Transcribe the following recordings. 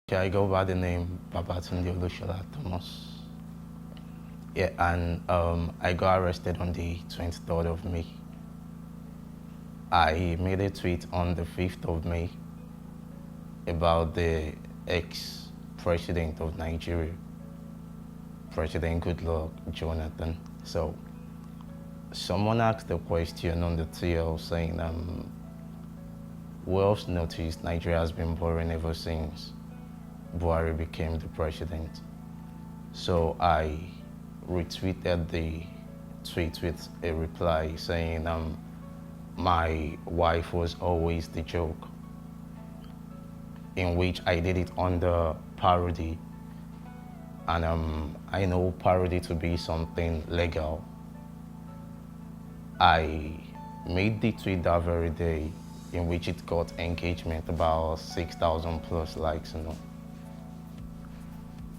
Okay, I go by the name Babatunde Olusola Thomas. Yeah, and I got arrested on the 23rd of May. I made a tweet on the 5th of May about the ex-president of Nigeria, President Goodluck Jonathan. So someone asked a question on the TL saying, who else noticed Nigeria has been boring ever since Buhari became the president? So I retweeted the tweet with a reply saying, my wife was always the joke, in which I did it under Parody. And I know Parody to be something legal. I made the tweet that very day, in which it got engagement, about 6,000 plus likes.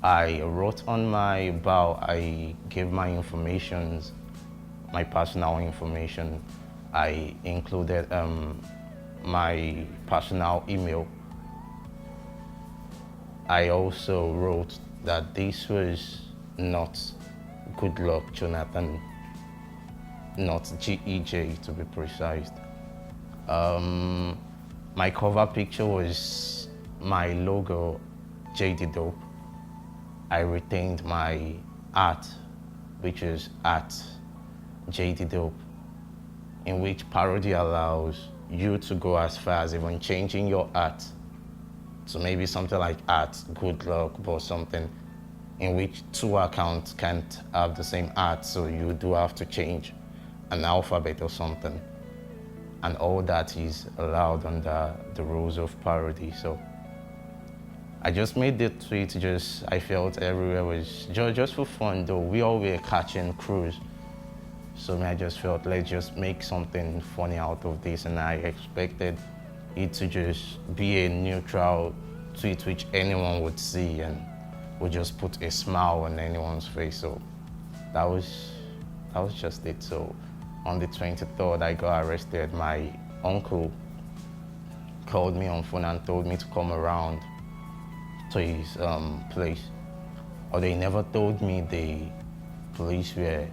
I wrote on my bio, I gave my information, my personal information. I included my personal email. I also wrote that this was not Goodluck Jonathan, not GEJ to be precise. My cover picture was my logo, JD Dope. I retained my art, which is at JD Dope, in which Parody allows you to go as far as even changing your art to maybe something like at Goodluck or something, in which two accounts can't have the same art, so you do have to change an alphabet or something. And all that is allowed under the rules of Parody. So I just made the tweet, I felt everywhere was just for fun though. We all were catching crews. So I just felt, let's just make something funny out of this. And I expected it to just be a neutral tweet which anyone would see and would just put a smile on anyone's face. So that was just it. So on the 23rd, I got arrested. My uncle called me on phone and told me to come around to his place. Although he never told me the police were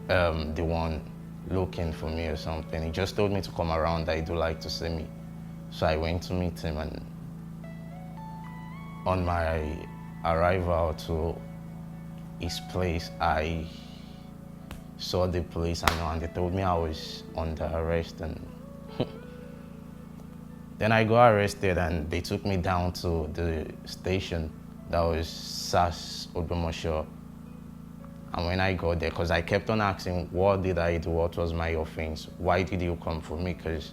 the one looking for me or something. He just told me to come around, that he do like to see me. So I went to meet him, and on my arrival to his place, I saw the police and they told me I was under arrest, and then I got arrested and they took me down to the station. That was SAS Odomosho. And when I got there, because I kept on asking, what did I do? What was my offense? Why did you come for me? Because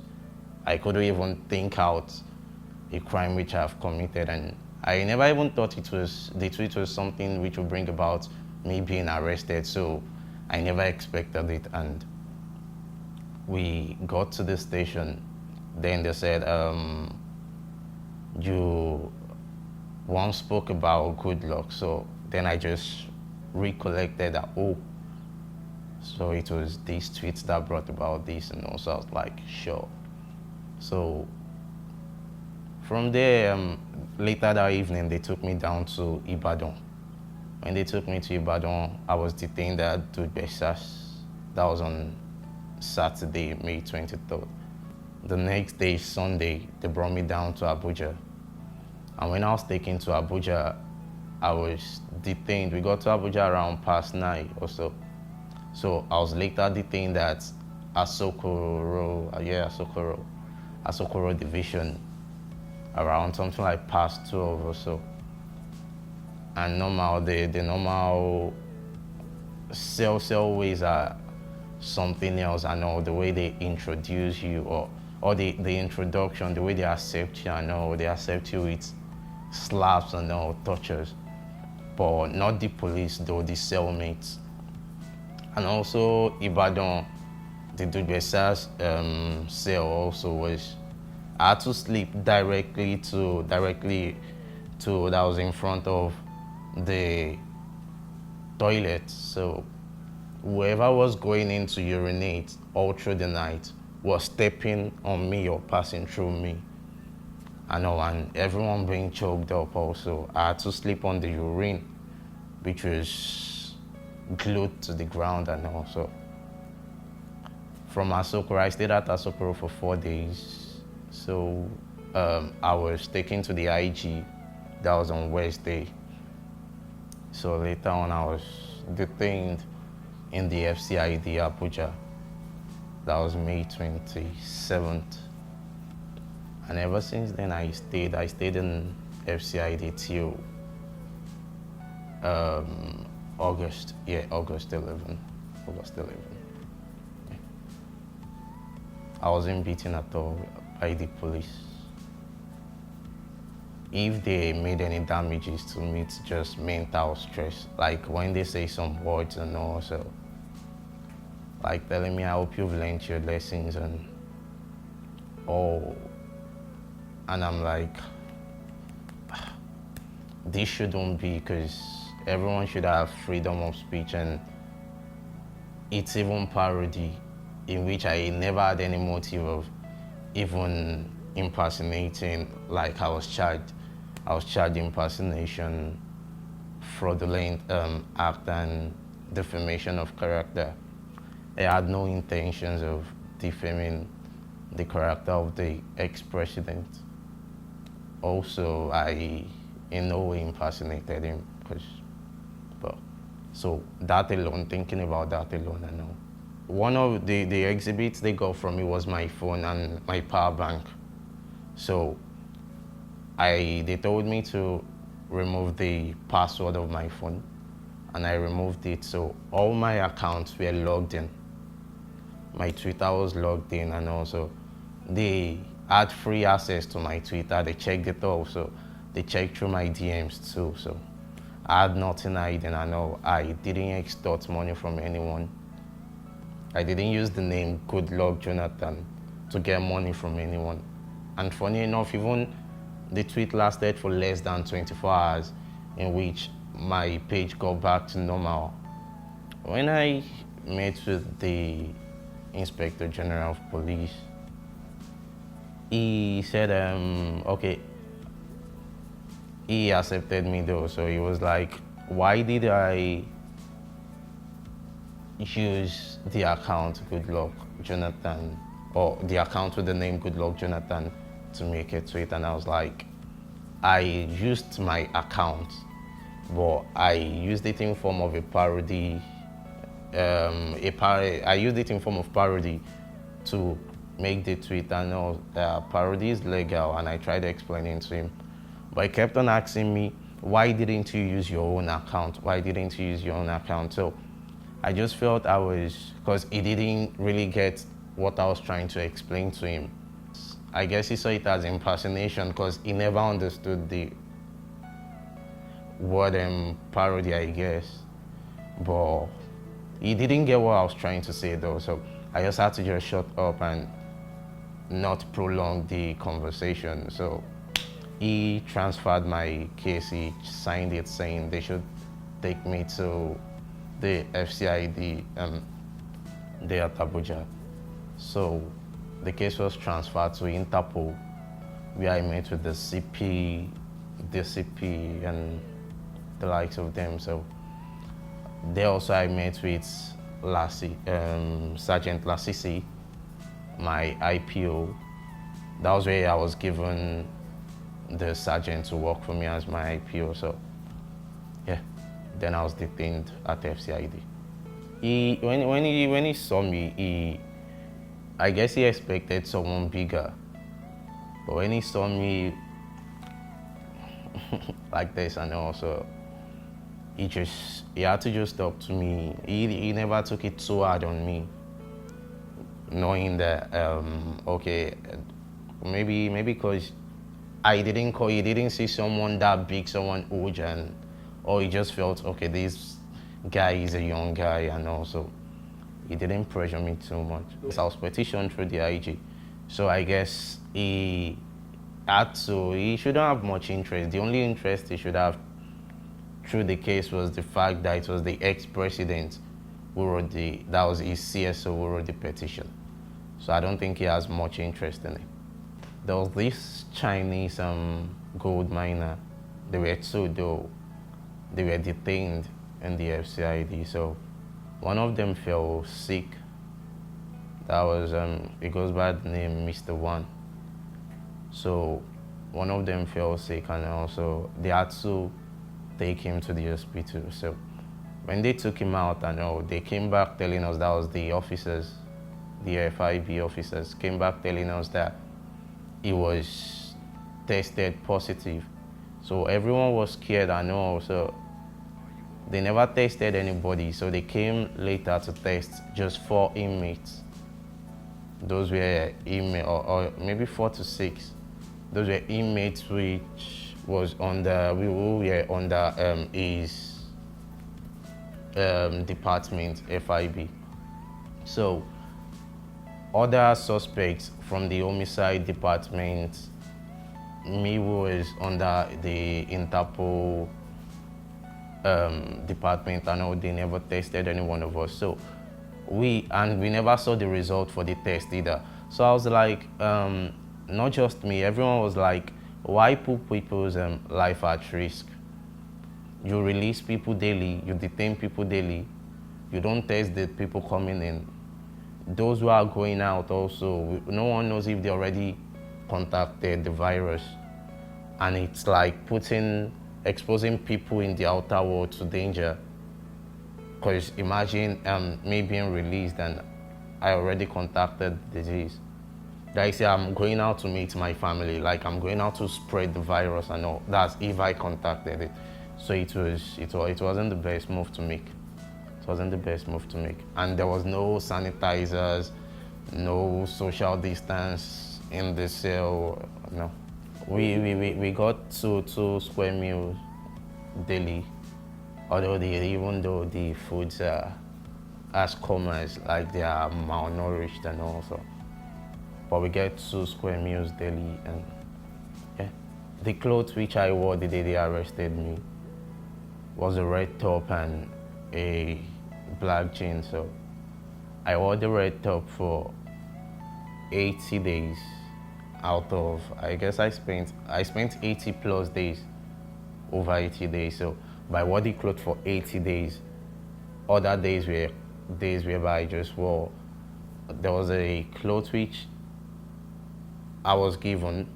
I couldn't even think out a crime which I've committed. And I never even thought the tweet was something which would bring about me being arrested. So I never expected it. And we got to the station. Then they said, you once spoke about Goodluck. So then I just recollected that, oh, so it was these tweets that brought about this, and also I was like, sure. So from there, later that evening, they took me down to Ibadan. When they took me to Ibadan, I was detained at Dubesas. That was on Saturday, May 23rd. The next day, Sunday, they brought me down to Abuja. And when I was taken to Abuja, I was detained. We got to Abuja around past 9 or so. So I was later detained at Asokoro division around something like past 12 or so. And the normal cell ways are something else. I know the way they introduce you or the introduction, the way they accept you, I know they accept you with slaps and tortures. But not the police though, the cellmates. And also Ibadan, the Dugbesas cell also was, I had to sleep directly to that was in front of the toilet. So whoever was going in to urinate all through the night was stepping on me or passing through me. I know, and everyone being choked up also. I had to sleep on the urine, which was glued to the ground and also. From Asokoro, I stayed at Asokoro for 4 days. So I was taken to the IG, that was on Wednesday. So later on I was detained in the FCID Abuja. That was May 27th. And ever since then I stayed in FCID till August 11. Yeah. I wasn't beaten at all by the police. If they made any damages to me, it's just mental stress. Like when they say some words and also like telling me, I hope you've learned your lessons and all. And I'm like, this shouldn't be, because everyone should have freedom of speech, and it's even parody, in which I never had any motive of even impersonating. Like I was charged impersonation, fraudulent act, and defamation of character. I had no intentions of defaming the character of the ex-president. Also, I in no way impersonated him, so that alone, thinking about that alone, I know. One of the exhibits they got from me was my phone and my power bank. So they told me to remove the password of my phone, and I removed it. So all my accounts were logged in. My Twitter was logged in, and also they had free access to my Twitter. They checked it all, so they checked through my DMs too. So I had nothing hiding. I know I didn't extort money from anyone. I didn't use the name Good Luck Jonathan to get money from anyone. And funny enough, even the tweet lasted for less than 24 hours, in which my page got back to normal. When I met with the Inspector General of Police, he said, okay, he accepted me though. So he was like, why did I use the account Good Luck Jonathan, or the account with the name Good Luck Jonathan, to make a tweet? And I was like, I used my account, but I used it in form of a parody. I used it in form of parody to make the tweet. I know parody is legal, and I tried explaining to him, but he kept on asking me, why didn't you use your own account? Why didn't you use your own account? So I just felt because he didn't really get what I was trying to explain to him. I guess he saw it as impersonation, because he never understood the word parody, I guess. But he didn't get what I was trying to say though, so I just had to just shut up and not prolong the conversation. So he transferred my case, he signed it saying they should take me to the FCID there at Abuja. So the case was transferred to Interpol, where I met with the CP, DCP, and the likes of them. So there also I met with Sergeant Lasisi, my IPO. That was where I was given the sergeant to work for me as my IPO. So yeah, then I was detained at FCID. When he saw me, I guess he expected someone bigger. But when he saw me like this, and also he had to just talk to me. He never took it so hard on me, knowing that okay, maybe because he didn't see someone that big, someone old, or he just felt, okay, this guy is a young guy, and also he didn't pressure me too much. So I was petitioned through the IG, so I guess he shouldn't have much interest. The only interest he should have through the case was the fact that it was the ex-president who wrote that was his CSO who wrote the petition. So I don't think he has much interest in it. There was this Chinese gold miner. They were two though. They were detained in the FCID. So one of them fell sick. That was it goes by the name Mr Wan. So one of them fell sick, and also they had to take him to the hospital. So when they took him out and all, they came back telling us, that was the officers, the FIB officers, came back telling us that he was tested positive. So everyone was scared and all, so they never tested anybody. So they came later to test just 4 inmates. Those were inmates, or maybe 4 to 6. Those were inmates which was under, we were under his department, FIB. So other suspects from the homicide department, me was under the Interpol department, and all, they never tested any one of us. So we never saw the result for the test either. So I was like, not just me, everyone was like, why put people's life at risk? You release people daily, you detain people daily, you don't test the people coming in. Those who are going out also, no one knows if they already contacted the virus. And it's like exposing people in the outer world to danger. Because imagine me being released and I already contacted the disease. Like say I'm going out to meet my family, like I'm going out to spread the virus and all. That's if I contacted it. So it wasn't the best move to make. It wasn't the best move to make. And there was no sanitizers, no social distance in the cell, no. We got two square meals daily, even though the foods are as common as, like, they are malnourished and all, so. But we get 2 square meals daily, and yeah. The clothes which I wore the day they arrested me was a red top and a black jean. So I wore the red top for 80 days out of, I guess I spent 80 plus days, over 80 days. So I wore the clothes for 80 days. Other days were days whereby I just wore, there was a cloth which I was given,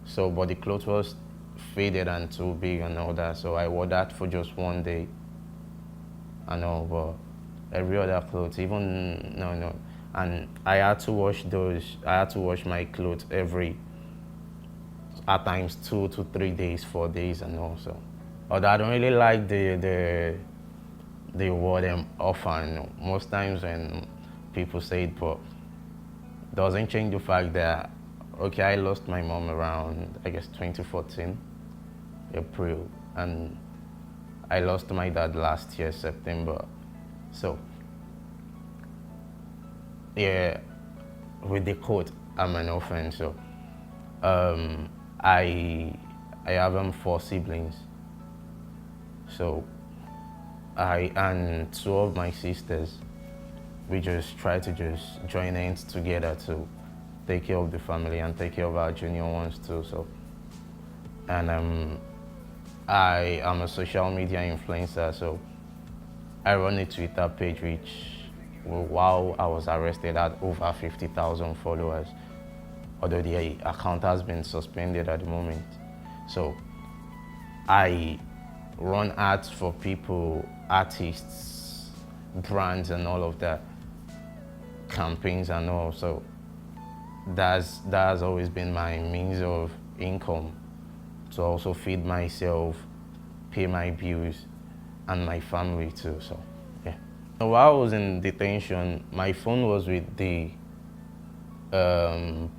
so, but the clothes was faded and too big and all that, so I wore that for just 1 day and all. But every other clothes, even no, and I had to wash those. I had to wash my clothes at times 2 to 3 days, 4 days and all. So, although I don't really like they wore them often. Most times when people say it, but doesn't change the fact that, okay, I lost my mom around, I guess, 2014, April, and I lost my dad last year, September. So, yeah, with the quote, I'm an orphan, so I have 4 siblings. So I and 2 of my sisters, we just try to just join hands together to take care of the family and take care of our junior ones too. So, and I am a social media influencer, so I run a Twitter page which, while I was arrested, had over 50,000 followers, although the account has been suspended at the moment. So I run ads for people, artists, brands and all of that, campaigns and all. So that has always been my means of income, to also feed myself, pay my bills, and my family too. So yeah. While I was in detention, my phone was with the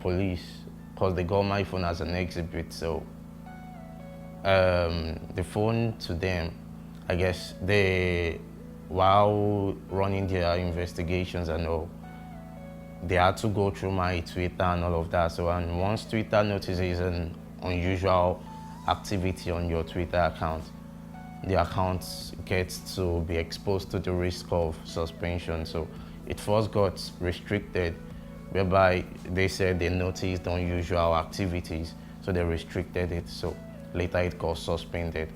police, because they got my phone as an exhibit. So the phone to them, I guess while running their investigations and all, they had to go through my Twitter and all of that. So, and once Twitter notices an unusual activity on your Twitter account, the account gets to be exposed to the risk of suspension. So it first got restricted whereby they said they noticed unusual activities, so they restricted it. So later it got suspended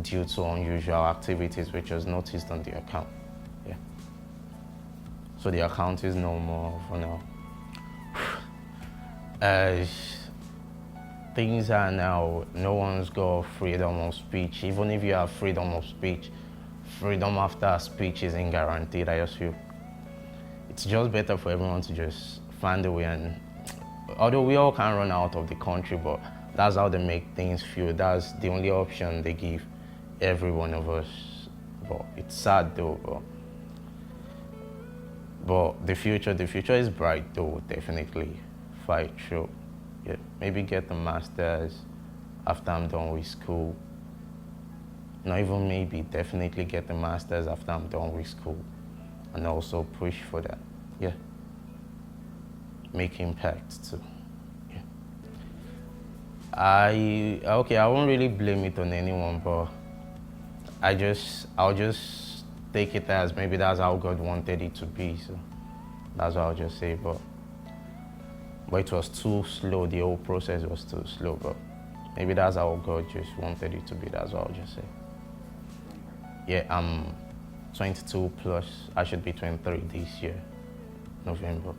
due to unusual activities which was noticed on the account. Yeah. So the account is no more for now. Things are now, no one's got freedom of speech. Even if you have freedom of speech, freedom after speech isn't guaranteed, I just feel. It's just better for everyone to just find a way, and although we all can run out of the country, but that's how they make things feel. That's the only option they give every one of us. But it's sad though, but the future is bright though, definitely. Fight through. Yeah, maybe get a master's after I'm done with school. Not even maybe, definitely get a master's after I'm done with school. And also push for that, yeah. Make impact too, yeah. I won't really blame it on anyone, but I'll just take it as maybe that's how God wanted it to be, so that's what I'll just say, but it was too slow, the whole process was too slow, but maybe that's how God just wanted it to be, that's what I'll just say. Yeah, I'm 22 plus, I should be 23 this year, November.